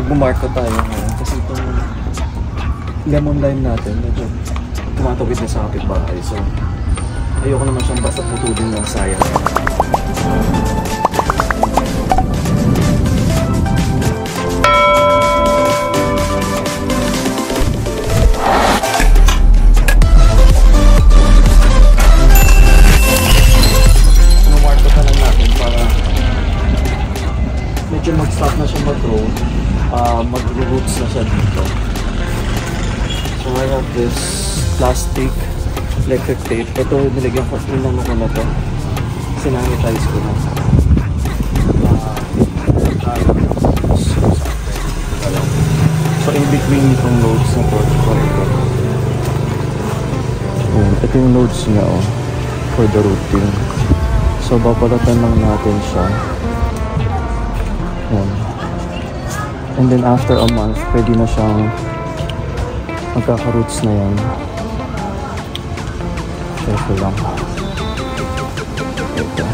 Magmamarko tayo ngayon kasi itong lemon lime natin medyo tumatawid na sa kapitbahay. So, ayoko naman siyang basta putulin ng sayang. Mamarko na lang natin para medyo mag-stop na siya mag-grow. Mag-roots na siya dito. So I have this plastic electric tape. Ito nilagyan ko, inano ko na to. Sinanitize ko na. So in between itong nodes na to, ito. Ito yung nodes niya for the rooting. So babalatan lang natin siya. And then after a month, pwede na siyang magkaka-roots na yan. Careful lang. Ito.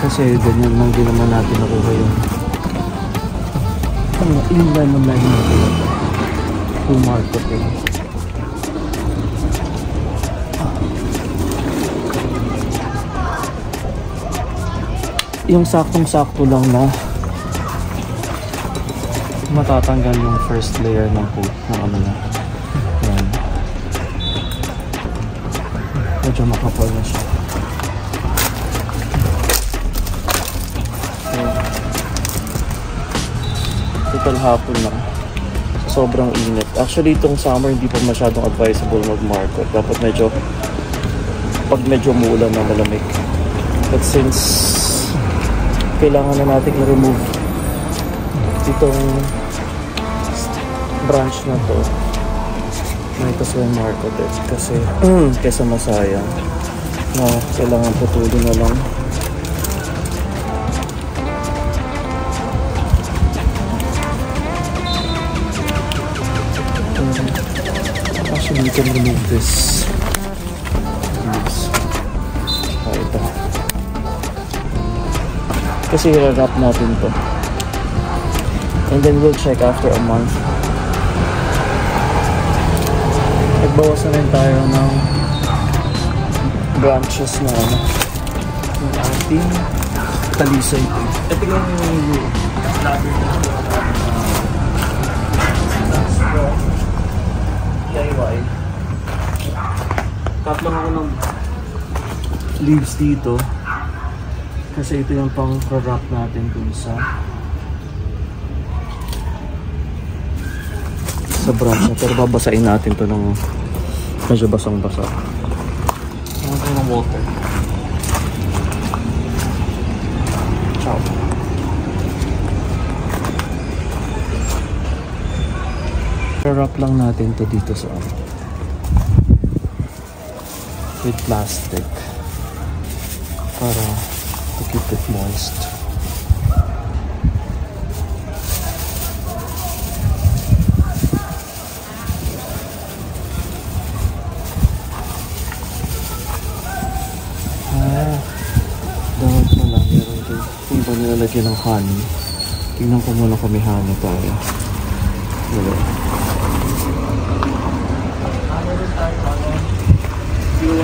Kasi ganyan lang din naman natin nakuha yung ilan naman natin ito. Full market yun. Yung saktong-sakto lang na matatanggal yung first layer ng coat ng ano na. Yan. Medyo makapal na siya. So, total hapon na. Sobrang init. Actually, itong summer hindi pa masyadong advisable mag-market. Dapat pag medyo muulan na malamig. But since kailangan na natin i-remove itong branch na to, might as well market it kasi kesa masayang na kailangan putulin na lang. Actually, we can remove this. Ito. Kasi i-wrap natin to. And then we'll check after a month. Nagbawas na rin tayo ng branches na yung ating talisay. Ito yung ladder na DIY. Cut lang ako ng leaves dito. Kasi ito yung pang-wrap natin dun sa branch na. Pero babasain natin to ng medyo basang-basa. Ano ito ng water? Ciao. I-wrap lang natin to dito sa with plastic para to keep it moist. Dapat pala meron din. Kung ba nilalagyan ng honey? Tingnan ko muna kung may honey tayo. Wala. Yung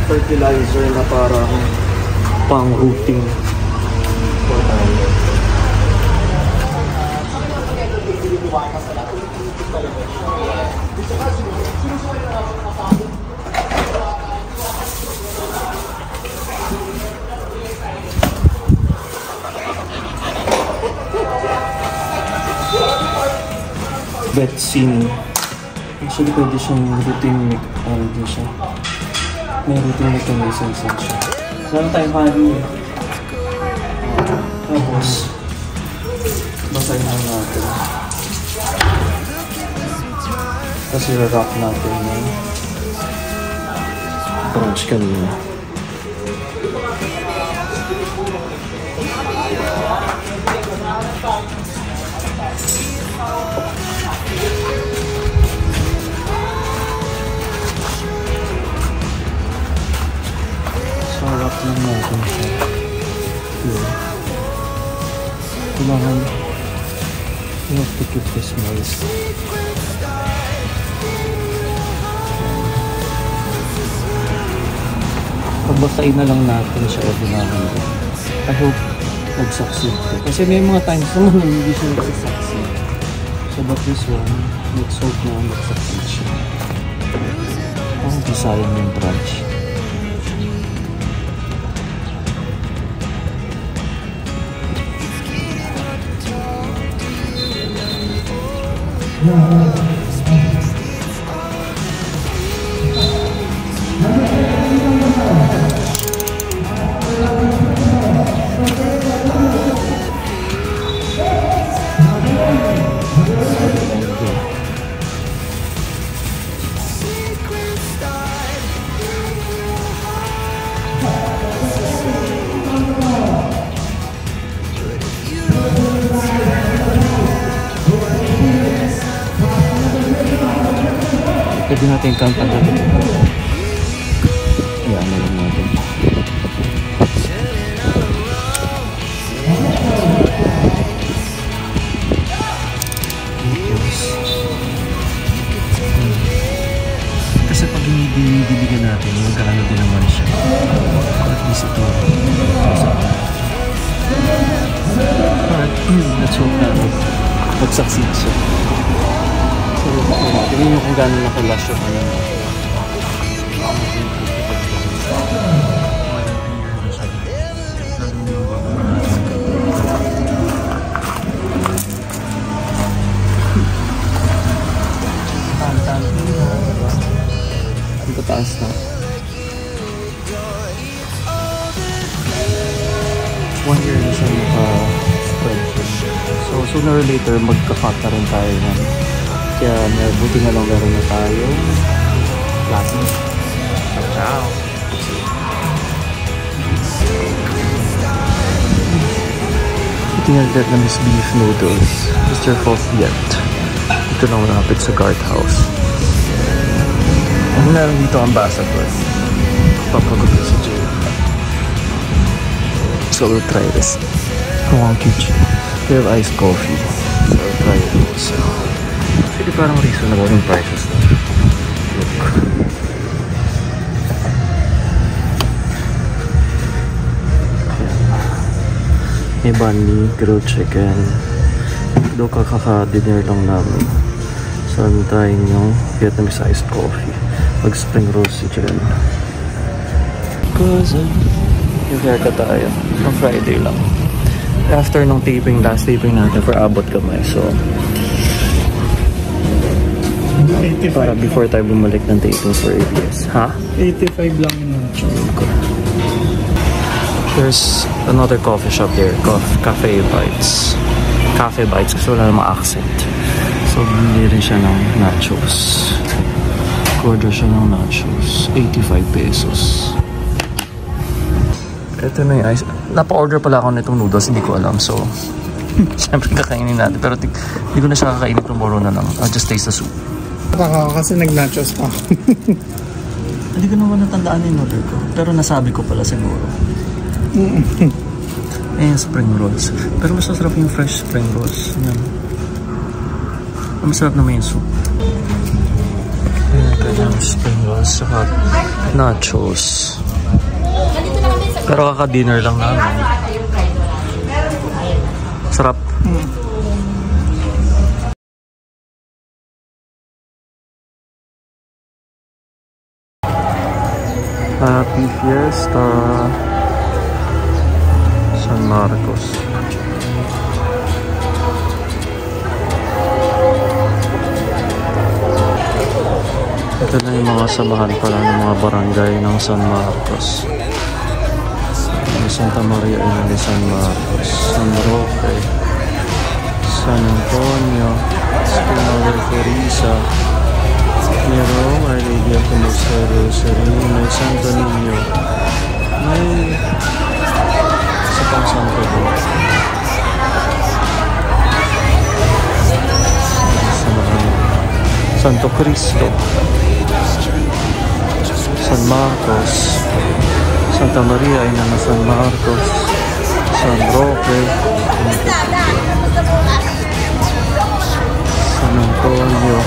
fertilizer na parang pang-rooting. Betsin. Actually, pwede siyang rooting din siya. May rooting mechanism siya. Saan tayo honey? Tapos, basahin lang natin. Kasi i-wrap natin yung branch kanina. lang siya. Here. Kailangan you have to keep this moist. Pagbasain na lang natin siya every now and then. I hope mag-succeed to. Kasi may mga times naman na hindi siya mag-succeed. So but this one, let's hope na mag-succeed siya. Parang di sayang yung branch. Pwede natin kantang gabi. Ayan na lang natin. Kasi pag binibigyan natin, magkano din naman siya. At least ito. Alright, let's hope na mag-succeed siya. Tingnan nyo kung gano'n nakalas yung ano. Ang tataas na. 1 year na siya naka-spread. So sooner or later magkakata rin tayo ng kaya buti na lang meron na tayong classes. Ciao! Eating ang Vietnamese beef noodles. Mr. Pho Viet. Ito lang malapit sa guardhouse. Ano na lang dito ang ambassador. Papagutin si Jay. So we'll try this. Mukhang cute. We have iced coffee. So we'll try it also. Actually, parang reasonable yung prices. Look. May banh mi, grilled chicken. Doon kakaka-dinner lang namin. So, I'm trying yung Vietnamese iced coffee. Mag-spring rolls si Jen. Because yung haircut tayo. Pang Friday lang. After nung taping, last taping natin for abot kamay. So, 85 para before tayo bumalik ng taping for ABS. Ha? 85 lang yun. There's another coffee shop there. Cafe Bites. Cafe Bites kasi wala namang accent. So, bumili rin siya ng nachos. Order siya ng nachos. 85 pesos. Ito na yung ice. Napa-order pala ako nitong noodles. Hindi ko alam. So, syempre kakainin natin. Pero hindi ko na siya kakainin tomorrow na lang. I'll just taste the soup. Kasi nag-nachos pa. Hindi ko naman natandaan yung order ko. Pero nasabi ko pala siguro. Ayan, spring rolls. Pero mas masarap yung fresh spring rolls. Ayan. Masarap naman yung soup. Ayan, kanyang spring rolls. Saka nachos. Pero kaka-dinner lang namin. Sarap. Happy Fiesta San Marcos. Ito na yung mga samahan pala ng mga barangay ng San Marcos. Santa Maria de San Marcos, San Roque, San Antonio, Espinal Teresa, Merong, Our Lady of the Most High Rosary, may Santo Niño, may isa pang Santo doon. Santo Cristo, San Marcos, Santa Maria ay na San Marcos, San Roque, San Antonio.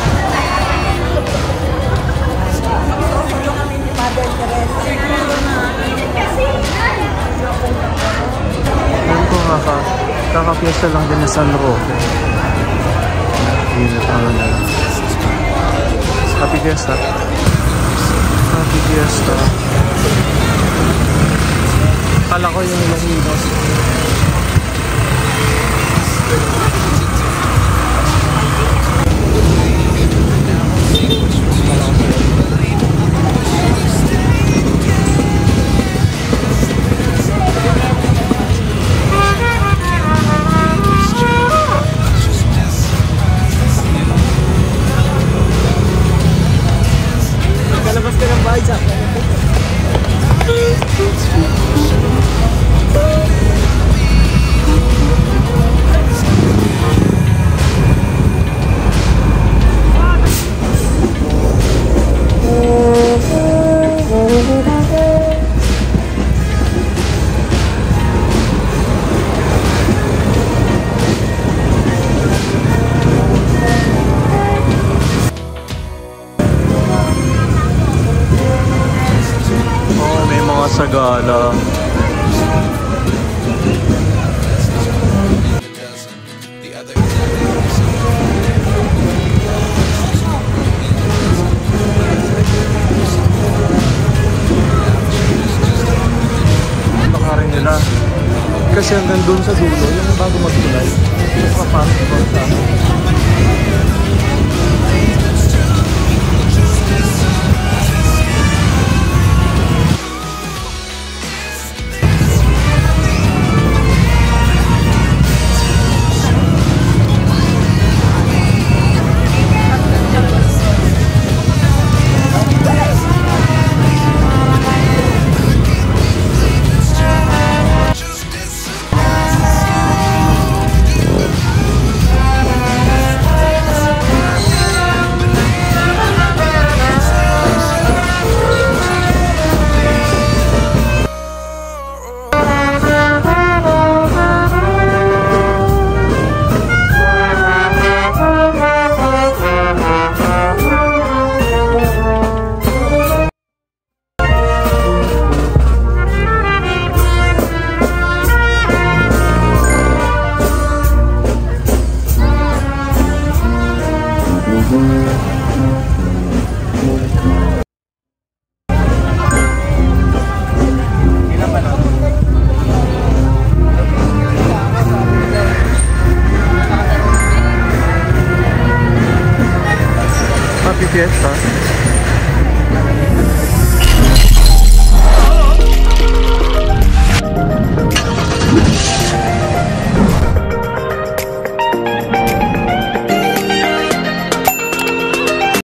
Alam ko kakapiyesta lang din na San Roque. Init ang na. Happy Fiesta. Happy Fiesta. Kala ko yung Ilahinos. Kalabas ka ng bahay sa Sagala. Baka rin nila. Kasi hanggang doon sa dulo, yung bago magtulay, yung papasok ko sa Happy Fiesta.